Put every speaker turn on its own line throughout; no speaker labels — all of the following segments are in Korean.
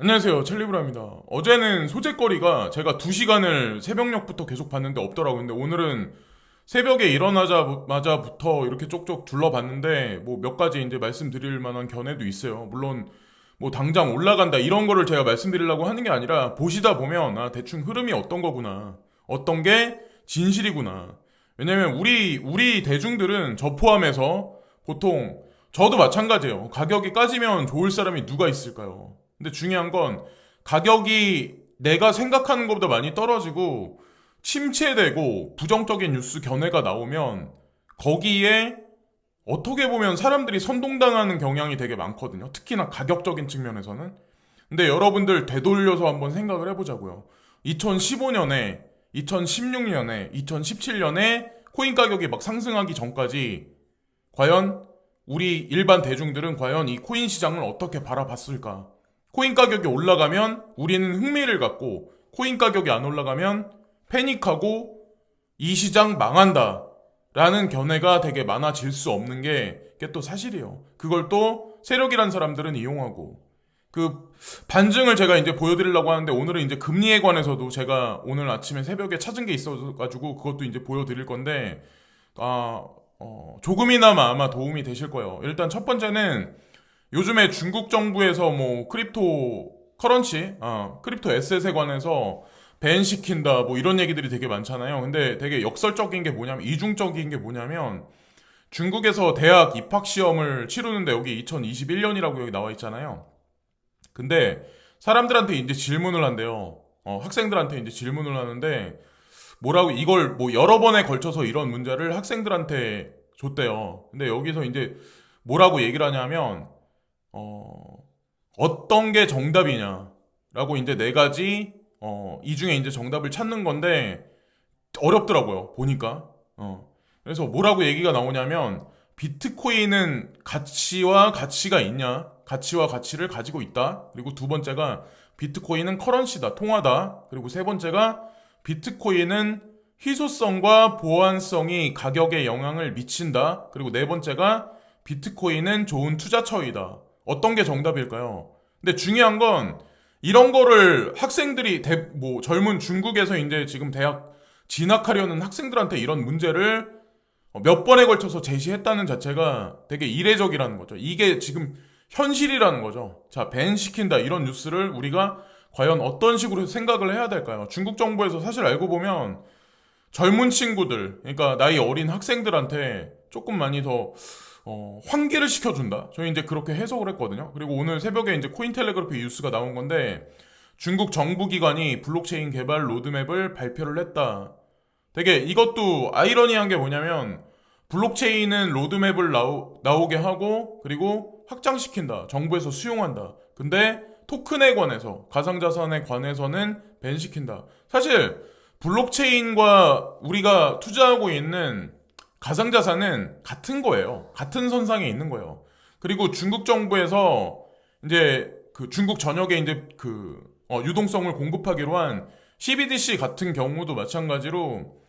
안녕하세요, 첼리브라입니다. 어제는 소재거리가 제가 2시간을 새벽녘부터 계속 봤는데 없더라고요. 근데 오늘은 새벽에 일어나자마자부터 이렇게 쪽쪽 둘러봤는데 뭐 몇 가지 이제 말씀드릴 만한 견해도 있어요. 물론 뭐 당장 올라간다 이런 거를 제가 말씀드리려고 하는 게 아니라 보시다 보면 아 대충 흐름이 어떤 거구나. 어떤 게 진실이구나. 왜냐면 우리 대중들은 저 포함해서 보통 저도 마찬가지예요. 가격이 까지면 좋을 사람이 누가 있을까요? 근데 중요한 건 가격이 내가 생각하는 것보다 많이 떨어지고 침체되고 부정적인 뉴스 견해가 나오면 거기에 어떻게 보면 사람들이 선동당하는 경향이 되게 많거든요. 특히나 가격적인 측면에서는. 근데 여러분들 되돌려서 한번 생각을 해보자고요. 2015년에, 2016년에, 2017년에 코인 가격이 막 상승하기 전까지 과연 우리 일반 대중들은 과연 이 코인 시장을 어떻게 바라봤을까? 코인 가격이 올라가면 우리는 흥미를 갖고 코인 가격이 안 올라가면 패닉하고 이 시장 망한다 라는 견해가 되게 많아질 수 없는 게 그게 또 사실이에요. 그걸 또 세력이란 사람들은 이용하고 그 반증을 제가 이제 보여드리려고 하는데 오늘은 이제 금리에 관해서도 제가 오늘 아침에 새벽에 찾은 게 있어가지고 그것도 이제 보여드릴 건데 조금이나마 아마 도움이 되실 거예요. 일단 첫 번째는 요즘에 중국 정부에서 뭐 크립토 커런시, 크립토 에셋에 관해서 밴 시킨다 뭐 이런 얘기들이 되게 많잖아요. 근데 되게 역설적인 게 뭐냐면 이중적인 게 뭐냐면 중국에서 대학 입학 시험을 치르는데 여기 2021년이라고 여기 나와 있잖아요. 근데 사람들한테 이제 질문을 한대요. 학생들한테 이제 질문을 하는데 뭐라고 이걸 뭐 여러 번에 걸쳐서 이런 문제를 학생들한테 줬대요. 근데 여기서 이제 뭐라고 얘기를 하냐면 어, 어떤 게 정답이냐라고 이제 네 가지 이 중에 이제 정답을 찾는 건데 어렵더라고요. 보니까. 그래서 뭐라고 얘기가 나오냐면 비트코인은 가치와 가치가 있냐? 가치와 가치를 가지고 있다. 그리고 두 번째가 비트코인은 커런시다. 통화다. 그리고 세 번째가 비트코인은 희소성과 보안성이 가격에 영향을 미친다. 그리고 네 번째가 비트코인은 좋은 투자처이다. 어떤 게 정답일까요? 근데 중요한 건 이런 거를 학생들이 뭐 젊은 중국에서 이제 지금 대학 진학하려는 학생들한테 이런 문제를 몇 번에 걸쳐서 제시했다는 자체가 되게 이례적이라는 거죠. 이게 지금 현실이라는 거죠. 자, 밴 시킨다 이런 뉴스를 우리가 과연 어떤 식으로 생각을 해야 될까요? 중국 정부에서 사실 알고 보면 젊은 친구들, 그러니까 나이 어린 학생들한테 조금 많이 더 환기를 시켜준다. 저희 이제 그렇게 해석을 했거든요. 그리고 오늘 새벽에 이제 코인텔레그래피 뉴스가 나온 건데 중국 정부기관이 블록체인 개발 로드맵을 발표를 했다. 되게 이것도 아이러니한 게 뭐냐면 블록체인은 로드맵을 나오게 하고 그리고 확장시킨다. 정부에서 수용한다. 근데 토큰에 관해서 가상자산에 관해서는 밴시킨다. 사실 블록체인과 우리가 투자하고 있는 가상자산은 같은 거예요. 같은 선상에 있는 거예요. 그리고 중국 정부에서 이제 그 중국 전역에 이제 유동성을 공급하기로 한 CBDC 같은 경우도 마찬가지로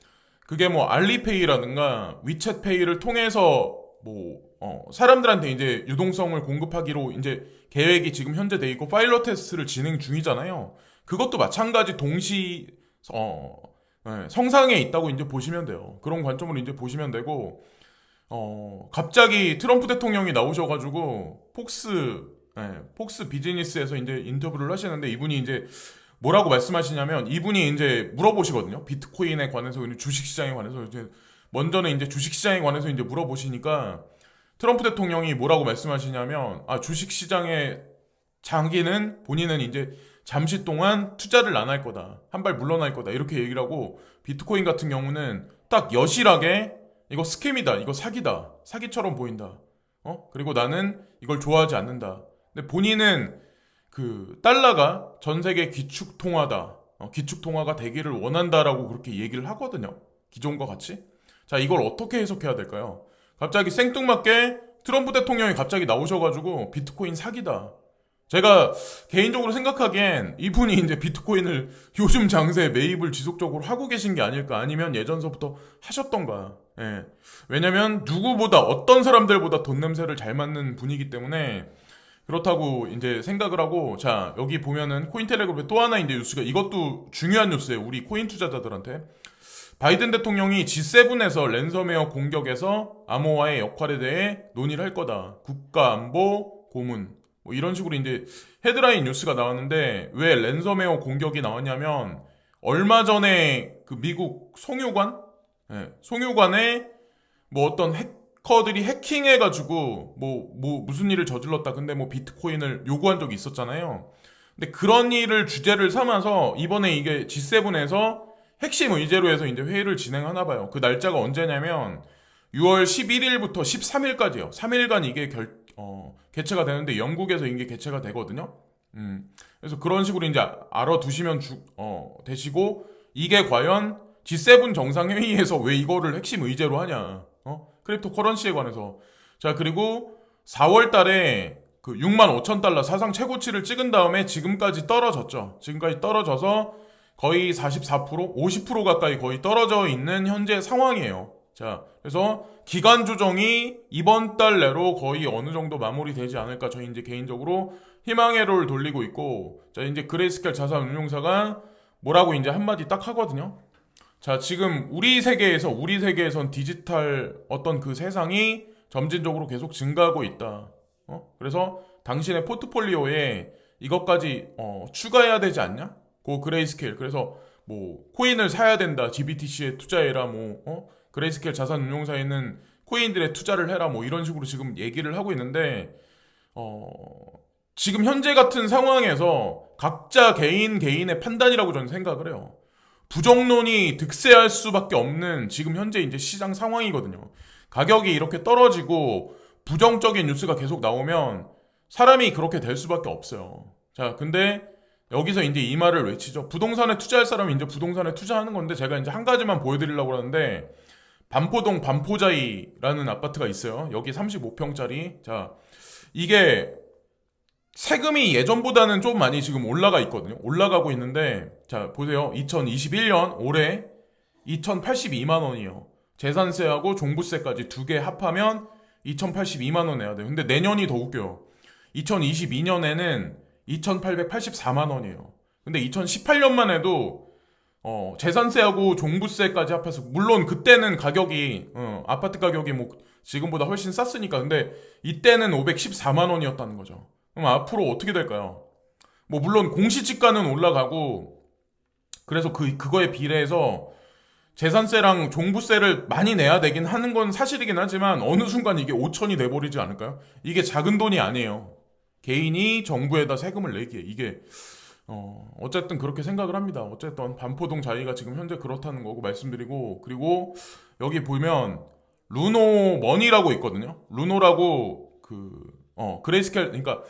그게 뭐 알리페이라든가 위챗페이를 통해서 뭐 사람들한테 이제 유동성을 공급하기로 이제 계획이 지금 현재 돼 있고 파일럿 테스트를 진행 중이잖아요. 그것도 마찬가지 어, 성상에 있다고 이제 보시면 돼요. 그런 관점으로 이제 보시면 되고 갑자기 트럼프 대통령이 나오셔가지고 폭스 비즈니스에서 이제 인터뷰를 하시는데 이분이 이제 뭐라고 말씀하시냐면 이분이 이제 물어보시거든요. 비트코인에 관해서 주식시장에 관해서 이제 먼저는 이제 주식시장에 관해서 이제 물어보시니까 트럼프 대통령이 뭐라고 말씀하시냐면 주식시장에 자기는 본인은 이제 잠시 동안 투자를 안 할 거다. 한 발 물러날 거다. 이렇게 얘기를 하고 비트코인 같은 경우는 딱 여실하게 이거 스캠이다. 이거 사기다. 사기처럼 보인다. 그리고 나는 이걸 좋아하지 않는다. 근데 본인은 그 달러가 전 세계 기축 통화다. 기축 통화가 되기를 원한다라고 그렇게 얘기를 하거든요. 기존과 같이. 자, 이걸 어떻게 해석해야 될까요? 갑자기 생뚱맞게 트럼프 대통령이 갑자기 나오셔가지고 비트코인 사기다. 제가 개인적으로 생각하기엔 이분이 이제 비트코인을 요즘 장세에 매입을 지속적으로 하고 계신 게 아닐까 아니면 예전서부터 하셨던가. 왜냐면 누구보다 어떤 사람들보다 돈 냄새를 잘 맡는 분이기 때문에 그렇다고 이제 생각을 하고, 자, 여기 보면은 코인텔레그램에 또 하나 이제 뉴스가, 이것도 중요한 뉴스예요. 우리 코인 투자자들한테. 바이든 대통령이 G7에서 랜섬웨어 공격에서 암호화의 역할에 대해 논의를 할 거다. 국가안보 고문. 뭐 이런 식으로 이제 헤드라인 뉴스가 나왔는데, 왜 랜섬웨어 공격이 나왔냐면, 얼마 전에 그 미국 송유관? 예, 송유관에 뭐 어떤 해커들이 해킹해가지고 무슨 일을 저질렀다. 근데 뭐 비트코인을 요구한 적이 있었잖아요. 근데 그런 일을 주제를 삼아서 이번에 이게 G7에서 핵심 의제로 해서 이제 회의를 진행하나 봐요. 그 날짜가 언제냐면 6월 11일부터 13일까지요. 3일간 이게 개최가 되는데 영국에서 이게 개최가 되거든요. 그래서 그런 식으로 이제 알아두시면 되시고, 이게 과연 G7 정상회의에서 왜 이거를 핵심 의제로 하냐. 크립토 커런시에 관해서. 자, 그리고 4월 달에 그 6만 5천 달러 사상 최고치를 찍은 다음에 지금까지 떨어졌죠. 지금까지 떨어져서 거의 44%, 50% 가까이 거의 떨어져 있는 현재 상황이에요. 자, 그래서 기간 조정이 이번 달 내로 거의 어느 정도 마무리되지 않을까 저희 이제 개인적으로 희망의 를 돌리고 있고, 자, 이제 그레이스켈 자산운용사가 뭐라고 이제 한마디 딱 하거든요. 자, 지금 우리 세계에선 디지털 어떤 그 세상이 점진적으로 계속 증가하고 있다. 그래서 당신의 포트폴리오에 이것까지 추가해야 되지 않냐? 그 그레이스켈. 그래서 뭐 코인을 사야 된다. GBTC에 투자해라. 그레이스켈 자산운용사에는 코인들에 투자를 해라. 뭐 이런 식으로 지금 얘기를 하고 있는데, 지금 현재 같은 상황에서 각자 개인의 판단이라고 저는 생각을 해요. 부정론이 득세할 수밖에 없는 지금 현재 이제 시장 상황이거든요. 가격이 이렇게 떨어지고 부정적인 뉴스가 계속 나오면 사람이 그렇게 될 수밖에 없어요. 자, 근데 여기서 이제 이 말을 외치죠. 부동산에 투자할 사람이 이제 부동산에 투자하는 건데, 제가 이제 한 가지만 보여드리려고 하는데, 반포동 반포자이라는 아파트가 있어요. 여기 35평짜리. 자, 이게 세금이 예전보다는 좀 많이 지금 올라가 있거든요. 올라가고 있는데, 자, 보세요. 2021년 올해 2,082만 원이요. 재산세하고 종부세까지 두 개 합하면 2,082만 원 내야 돼요. 근데 내년이 더 웃겨요. 2022년에는 2,884만 원이에요. 근데 2018년만 해도 재산세하고 종부세까지 합해서, 물론 그때는 가격이 아파트 가격이 뭐 지금보다 훨씬 쌌으니까. 근데 이때는 514만 원이었다는 거죠. 그럼 앞으로 어떻게 될까요? 뭐 물론 공시지가는 올라가고, 그래서 그거에 비례해서 재산세랑 종부세를 많이 내야 되긴 하는 건 사실이긴 하지만, 어느 순간 이게 5천이 돼버리지 않을까요? 이게 작은 돈이 아니에요. 개인이 정부에다 세금을 내기에 이게 어쨌든 그렇게 생각을 합니다. 어쨌든 반포동 자이가 지금 현재 그렇다는 거고 말씀드리고, 그리고 여기 보면 루노 머니라고 있거든요. 루노라고 그레이스켈, 그러니까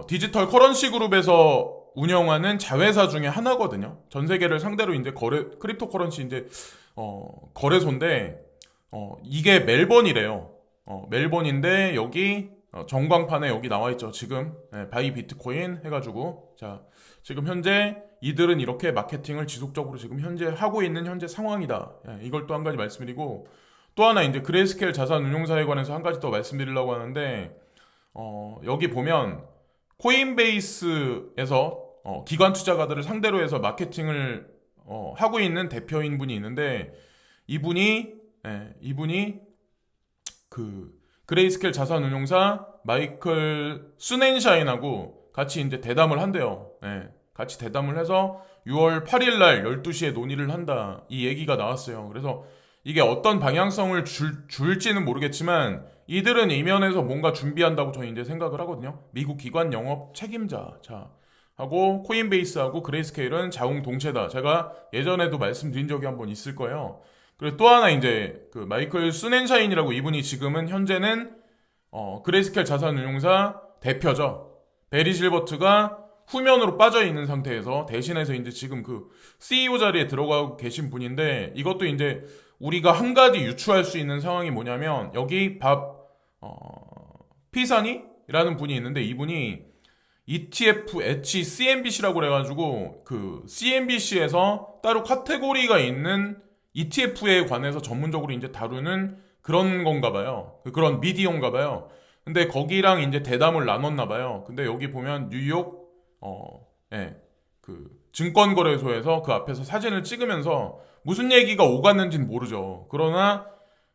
디지털 커런시 그룹에서 운영하는 자회사 중에 하나거든요. 전 세계를 상대로 이제 크립토 커런시 이제 거래소인데, 이게 멜번이래요. 멜번인데 여기 전광판에 여기 나와 있죠. 지금 바이 비트코인 해가지고, 자, 지금 현재 이들은 이렇게 마케팅을 지속적으로 지금 현재 하고 있는 현재 상황이다. 이걸 또 한 가지 말씀드리고, 또 하나 이제 그레이스켈 자산운용사에 관해서 한 가지 더 말씀드리려고 하는데, 여기 보면 코인베이스에서 기관 투자가들을 상대로 해서 마케팅을 하고 있는 대표인 분이 있는데, 이분이 그 그레이스켈 자산운용사 마이클 수넨샤인하고 같이 이제 대담을 한대요. 같이 대담을 해서 6월 8일 날 12시에 논의를 한다. 이 얘기가 나왔어요. 그래서 이게 어떤 방향성을 줄지는 모르겠지만, 이들은 이면에서 뭔가 준비한다고 저는 이제 생각을 하거든요. 미국 기관 영업 책임자, 자, 하고 코인베이스하고 그레이스케일은 자웅동체다. 제가 예전에도 말씀드린 적이 한번 있을 거예요. 그리고 또 하나 이제 그 마이클 수넨샤인이라고, 이분이 지금은 현재는 그레이스켈 자산운용사 대표죠. 베리 실버트가 후면으로 빠져 있는 상태에서 대신해서 이제 지금 그 CEO 자리에 들어가고 계신 분인데, 이것도 이제 우리가 한 가지 유추할 수 있는 상황이 뭐냐면, 여기 피사니라는 분이 있는데, 이분이 ETF CNBC라고 그래가지고 그 CNBC에서 따로 카테고리가 있는 ETF에 관해서 전문적으로 이제 다루는 그런 건가 봐요. 그런 미디어인가 봐요. 근데 거기랑 이제 대담을 나눴나 봐요. 근데 여기 보면 뉴욕 예, 그 증권거래소에서 그 앞에서 사진을 찍으면서 무슨 얘기가 오갔는지는 모르죠. 그러나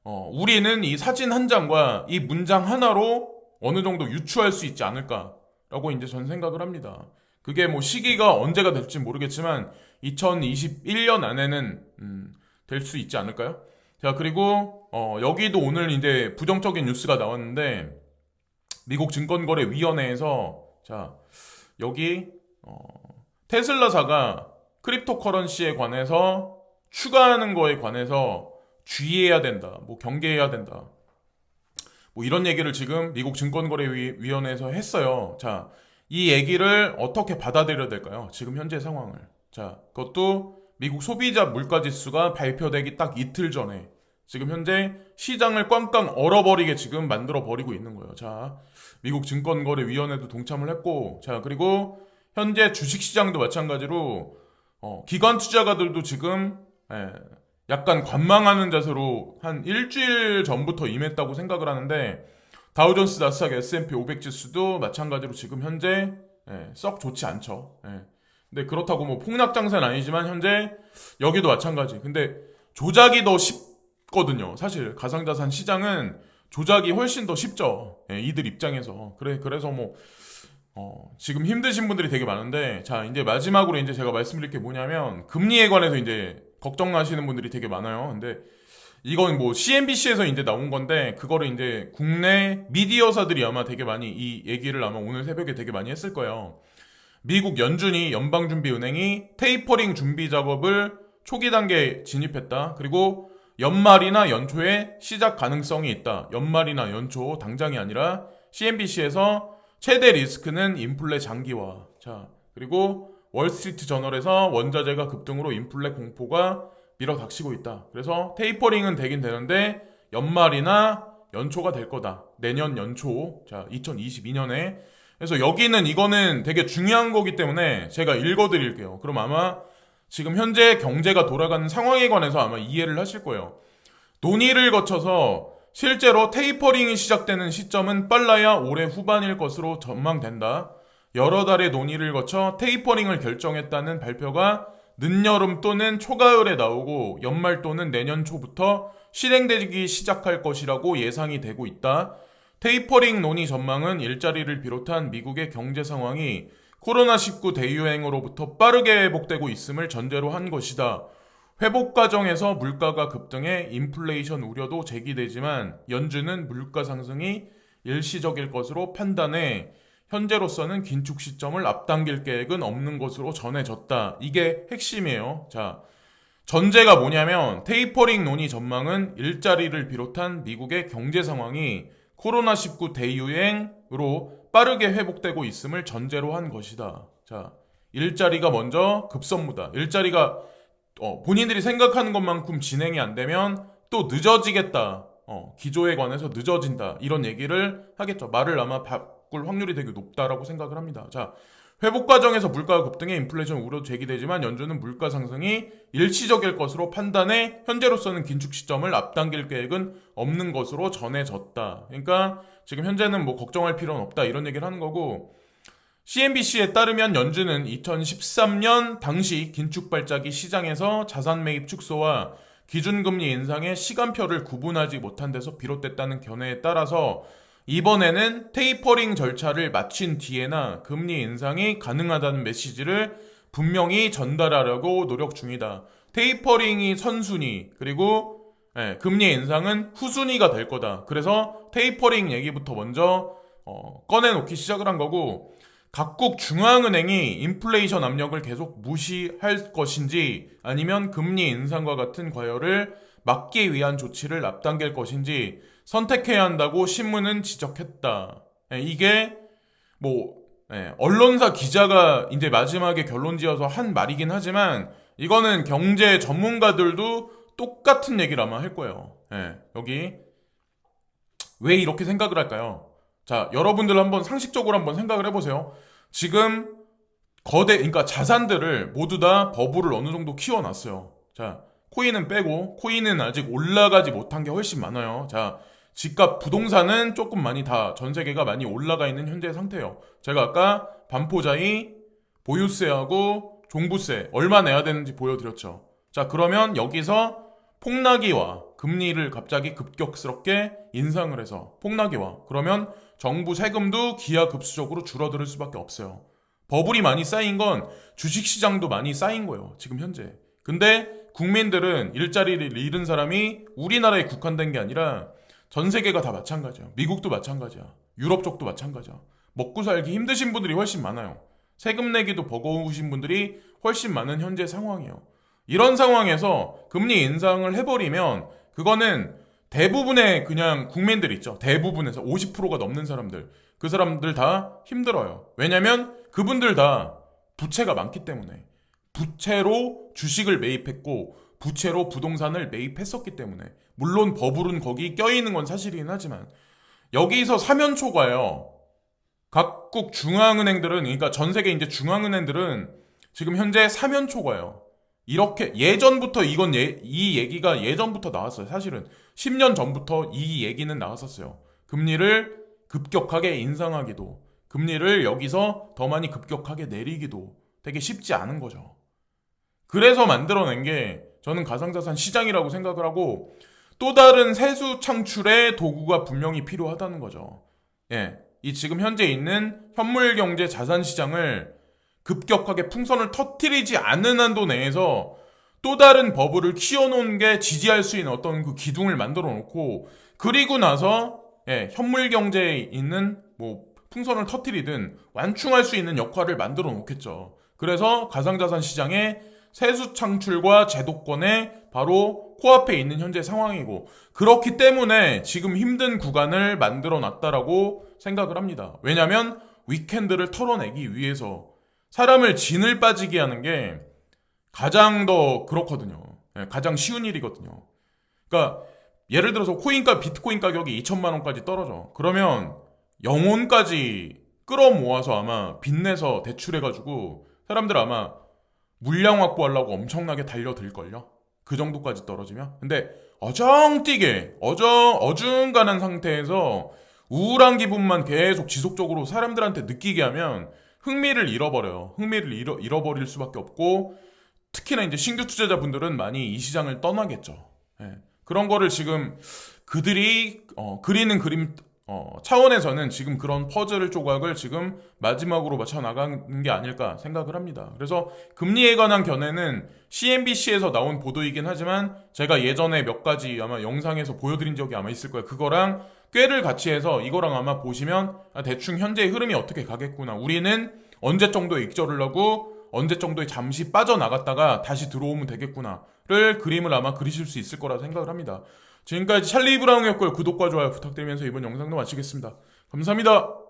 우리는 이 사진 한 장과 이 문장 하나로 어느 정도 유추할 수 있지 않을까라고 이제 전 생각을 합니다. 그게 뭐 시기가 언제가 될지 모르겠지만 2021년 안에는 될 수 있지 않을까요? 자, 그리고 여기도 오늘 이제 부정적인 뉴스가 나왔는데 미국 증권거래위원회에서 자, 여기 테슬라사가 크립토 커런시에 관해서 추가하는 거에 관해서 주의해야 된다. 뭐 경계해야 된다. 뭐 이런 얘기를 지금 미국 증권거래위원회에서 했어요. 자, 이 얘기를 어떻게 받아들여야 될까요? 지금 현재 상황을. 자, 그것도 미국 소비자 물가지수가 발표되기 딱 이틀 전에 지금 현재 시장을 꽝꽝 얼어버리게 지금 만들어버리고 있는 거예요. 자, 미국 증권거래위원회도 동참을 했고, 자, 그리고 현재 주식시장도 마찬가지로 기관 투자가들도 지금 약간 관망하는 자세로 한 일주일 전부터 임했다고 생각을 하는데 다우존스, 나스닥, S&P 500 지수도 마찬가지로 지금 현재 썩 좋지 않죠. 근데 그렇다고 뭐 폭락 장세는 아니지만 현재 여기도 마찬가지. 근데 조작이 더 쉽거든요. 사실 가상자산 시장은 조작이 훨씬 더 쉽죠. 이들 입장에서. 그래서 뭐 지금 힘드신 분들이 되게 많은데, 자, 이제 마지막으로 이제 제가 말씀드릴 게 뭐냐면, 금리에 관해서 이제 걱정하시는 분들이 되게 많아요. 근데 이건 뭐 CNBC에서 이제 나온 건데, 그거를 이제 국내 미디어사들이 아마 되게 많이 이 얘기를 아마 오늘 새벽에 되게 많이 했을 거예요. 미국 연준이 연방준비은행이 테이퍼링 준비 작업을 초기 단계에 진입했다. 그리고 연말이나 연초에 시작 가능성이 있다. 연말이나 연초 당장이 아니라 CNBC에서 최대 리스크는 인플레 장기화. 자, 그리고 월스트리트 저널에서 원자재가 급등으로 인플레 공포가 밀어닥치고 있다. 그래서 테이퍼링은 되긴 되는데 연말이나 연초가 될 거다. 내년 연초. 자, 2022년에. 그래서 여기는 이거는 되게 중요한 거기 때문에 제가 읽어드릴게요. 그럼 아마 지금 현재 경제가 돌아가는 상황에 관해서 아마 이해를 하실 거예요. 논의를 거쳐서 실제로 테이퍼링이 시작되는 시점은 빨라야 올해 후반일 것으로 전망된다. 여러 달의 논의를 거쳐 테이퍼링을 결정했다는 발표가 늦여름 또는 초가을에 나오고 연말 또는 내년 초부터 실행되기 시작할 것이라고 예상이 되고 있다. 테이퍼링 논의 전망은 일자리를 비롯한 미국의 경제 상황이 코로나19 대유행으로부터 빠르게 회복되고 있음을 전제로 한 것이다. 회복 과정에서 물가가 급등해 인플레이션 우려도 제기되지만 연준은 물가 상승이 일시적일 것으로 판단해 현재로서는 긴축 시점을 앞당길 계획은 없는 것으로 전해졌다. 이게 핵심이에요. 자, 전제가 뭐냐면 테이퍼링 논의 전망은 일자리를 비롯한 미국의 경제 상황이 코로나19 대유행으로 빠르게 회복되고 있음을 전제로 한 것이다. 자, 일자리가 먼저 급선무다. 일자리가 본인들이 생각하는 것만큼 진행이 안 되면 또 늦어지겠다. 기조에 관해서 늦어진다. 이런 얘기를 하겠죠. 말을 아마 바꿀 확률이 되게 높다라고 생각을 합니다. 자, 회복 과정에서 물가가 급등해 인플레이션 우려도 제기되지만 연준은 물가 상승이 일시적일 것으로 판단해 현재로서는 긴축 시점을 앞당길 계획은 없는 것으로 전해졌다. 그러니까 지금 현재는 뭐 걱정할 필요는 없다 이런 얘기를 하는 거고 CNBC에 따르면 연준은 2013년 당시 긴축 발작이 시장에서 자산 매입 축소와 기준금리 인상의 시간표를 구분하지 못한 데서 비롯됐다는 견해에 따라서 이번에는 테이퍼링 절차를 마친 뒤에나 금리 인상이 가능하다는 메시지를 분명히 전달하려고 노력 중이다. 테이퍼링이 선순위 그리고 금리 인상은 후순위가 될 거다. 그래서 테이퍼링 얘기부터 먼저 꺼내놓기 시작을 한 거고 각국 중앙은행이 인플레이션 압력을 계속 무시할 것인지 아니면 금리 인상과 같은 과열을 막기 위한 조치를 앞당길 것인지 선택해야 한다고 신문은 지적했다. 이게 뭐 언론사 기자가 이제 마지막에 결론 지어서 한 말이긴 하지만 이거는 경제 전문가들도 똑같은 얘기를 아마 할 거예요. 여기 왜 이렇게 생각을 할까요? 자, 여러분들 한번 상식적으로 한번 생각을 해보세요. 지금 그러니까 자산들을 모두 다 버블을 어느 정도 키워놨어요. 자, 코인은 빼고 코인은 아직 올라가지 못한 게 훨씬 많아요. 자, 집값 부동산은 조금 많이 다 전 세계가 많이 올라가 있는 현재 상태예요. 제가 아까 반포자이 보유세하고 종부세 얼마 내야 되는지 보여드렸죠. 자, 그러면 여기서 폭락이와 금리를 갑자기 급격스럽게 인상을 해서 폭락이와 그러면 정부 세금도 기하급수적으로 줄어들 수밖에 없어요. 버블이 많이 쌓인 건 주식시장도 많이 쌓인 거예요. 지금 현재. 근데 국민들은 일자리를 잃은 사람이 우리나라에 국한된 게 아니라 전 세계가 다 마찬가지야. 미국도 마찬가지야. 유럽 쪽도 마찬가지야. 먹고 살기 힘드신 분들이 훨씬 많아요. 세금 내기도 버거우신 분들이 훨씬 많은 현재 상황이에요. 이런 상황에서 금리 인상을 해버리면 그거는 대부분의 그냥 국민들 있죠. 대부분에서 50%가 넘는 사람들. 그 사람들 다 힘들어요. 왜냐면 그분들 다 부채가 많기 때문에. 부채로 주식을 매입했고 부채로 부동산을 매입했었기 때문에. 물론 버블은 거기 껴있는 건 사실이긴 하지만 여기서 사면초가요. 각국 중앙은행들은 그러니까 전 세계 이제 중앙은행들은 지금 현재 사면초가요. 이렇게 예전부터 이 얘기가 예전부터 나왔어요. 사실은 10년 전부터 이 얘기는 나왔었어요. 금리를 급격하게 인상하기도 금리를 여기서 더 많이 급격하게 내리기도 되게 쉽지 않은 거죠. 그래서 만들어낸 게 저는 가상자산 시장이라고 생각을 하고 또 다른 세수 창출의 도구가 분명히 필요하다는 거죠. 예, 이 지금 현재 있는 현물경제 자산시장을 급격하게 풍선을 터뜨리지 않는 한도 내에서 또 다른 버블을 키워놓은 게 지지할 수 있는 어떤 그 기둥을 만들어 놓고 그리고 나서 현물 경제에 있는 뭐 풍선을 터뜨리든 완충할 수 있는 역할을 만들어 놓겠죠. 그래서 가상자산 시장의 세수 창출과 제도권의 바로 코앞에 있는 현재 상황이고 그렇기 때문에 지금 힘든 구간을 만들어 놨다라고 생각을 합니다. 왜냐하면 위켄드를 털어내기 위해서 사람을 진을 빠지게 하는 게 가장 더 그렇거든요. 가장 쉬운 일이거든요. 그러니까 예를 들어서 비트코인 가격이 2천만 원까지 떨어져. 그러면 영혼까지 끌어모아서 아마 빚내서 대출해가지고 사람들 아마 물량 확보하려고 엄청나게 달려들걸요. 그 정도까지 떨어지면. 근데 어중간한 상태에서 우울한 기분만 계속 지속적으로 사람들한테 느끼게 하면 흥미를 잃어버려요. 흥미를 잃어버릴 수밖에 없고 특히나 이제 신규 투자자분들은 많이 이 시장을 떠나겠죠. 그런 거를 지금 그들이 그리는 그림 차원에서는 지금 그런 퍼즐 조각을 지금 마지막으로 맞춰 나가는 게 아닐까 생각을 합니다. 그래서 금리에 관한 견해는 CNBC에서 나온 보도이긴 하지만 제가 예전에 몇 가지 아마 영상에서 보여드린 적이 아마 있을 거예요. 그거랑 꾀를 같이 해서 이거랑 아마 보시면 대충 현재의 흐름이 어떻게 가겠구나. 우리는 언제 정도에 익절을 하고 언제 정도에 잠시 빠져나갔다가 다시 들어오면 되겠구나를 그림을 아마 그리실 수 있을 거라 생각을 합니다. 지금까지 찰리 브라운의 걸 구독과 좋아요 부탁드리면서 이번 영상도 마치겠습니다. 감사합니다.